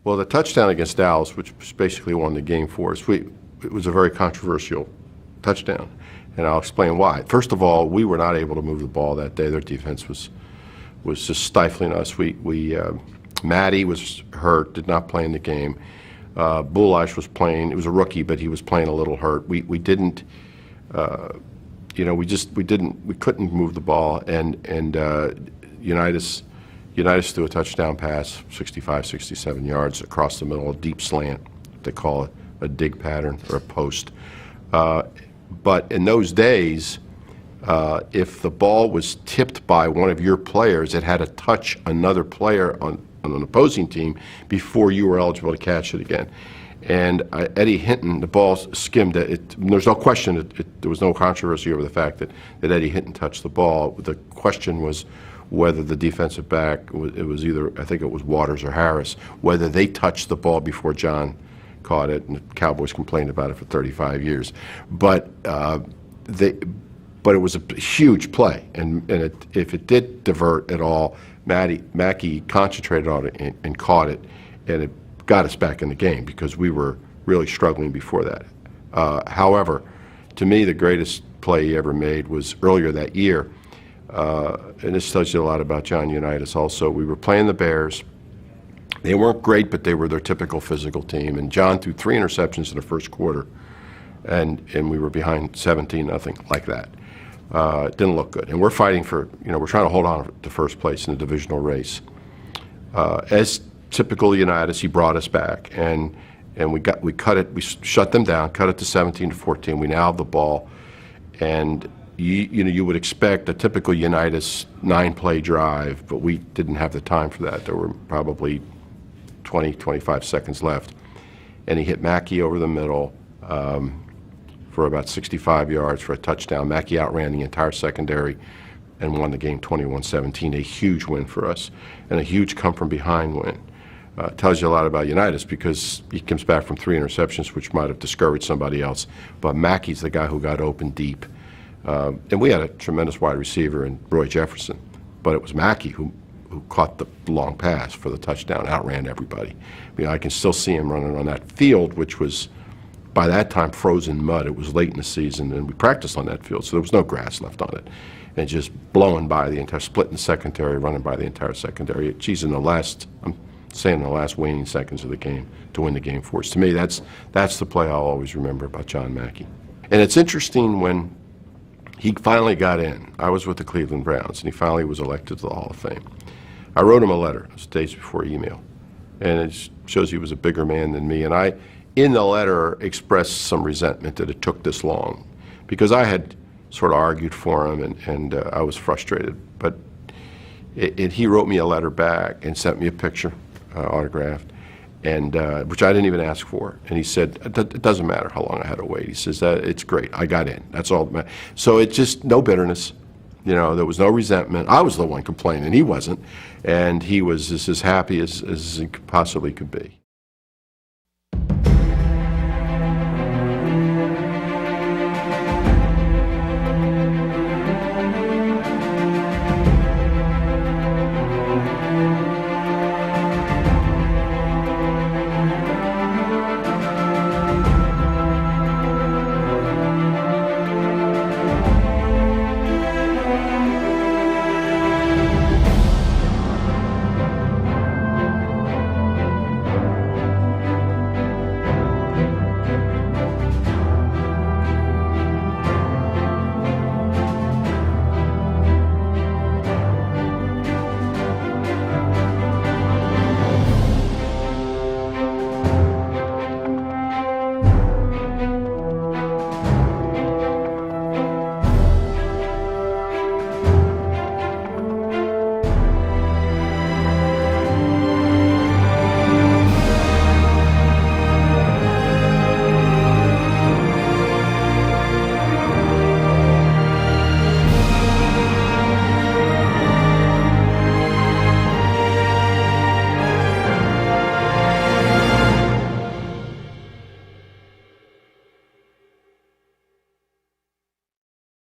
Well, the touchdown against Dallas, which basically won the game for us, it was a very controversial touchdown, and I'll explain why. First of all, we were not able to move the ball that day. Their defense was just stifling us. Mackey was hurt, did not play in the game. Bulash was playing. It was a rookie, but he was playing a little hurt. We couldn't move the ball, and Unitas threw a touchdown pass, 65, 67 yards across the middle, a deep slant. They call it a dig pattern or a post. But in those days, if the ball was tipped by one of your players, it had to touch another player on an opposing team before you were eligible to catch it again. And Eddie Hinton, the ball skimmed it. There's no question, there was no controversy over the fact that Eddie Hinton touched the ball. The question was whether the defensive back, it was either, I think it was Waters or Harris, whether they touched the ball before John caught it, and the Cowboys complained about it for 35 years. But it was a huge play, and if it did divert at all, Mackey concentrated on it and caught it, and it got us back in the game because we were really struggling before that. However, to me, the greatest play he ever made was earlier that year, and this tells you a lot about John Unitas also. We were playing the Bears. They weren't great, but they were their typical physical team, and John threw 3 interceptions in the first quarter, and we were behind 17-0 like that. It didn't look good, and we're fighting for, we're trying to hold on to first place in the divisional race. As typical Unitas, he brought us back, and we shut them down, cut it to 17-14. We now have the ball, and you would expect a typical Unitas 9-play drive, but we didn't have the time for that. There were probably 20, 25 seconds left, and he hit Mackey over the middle for about 65 yards for a touchdown. Mackey outran the entire secondary and won the game 21-17, a huge win for us, and a huge come-from-behind win. Tells you a lot about Unitas because he comes back from 3 interceptions, which might have discouraged somebody else, but Mackey's the guy who got open deep. And we had a tremendous wide receiver in Roy Jefferson, but it was Mackey who caught the long pass for the touchdown, outran everybody. I can still see him running on that field, which was, by that time, frozen mud. It was late in the season, and we practiced on that field, so there was no grass left on it. And just blowing by the entire, splitting the secondary, running by the entire secondary. Geez, in the last waning seconds of the game to win the game for us. To me, that's the play I'll always remember about John Mackey. And it's interesting when he finally got in. I was with the Cleveland Browns, and he finally was elected to the Hall of Fame. I wrote him a letter. It was days before email, and it shows he was a bigger man than me. And I, in the letter, expressed some resentment that it took this long, because I had sort of argued for him, and I was frustrated. But he wrote me a letter back and sent me a picture, autographed, and which I didn't even ask for. And he said, it doesn't matter how long I had to wait. He says, it's great. I got in. That's all that matters. So it's just no bitterness. There was no resentment. I was the one complaining. He wasn't. And he was as happy as he possibly could be.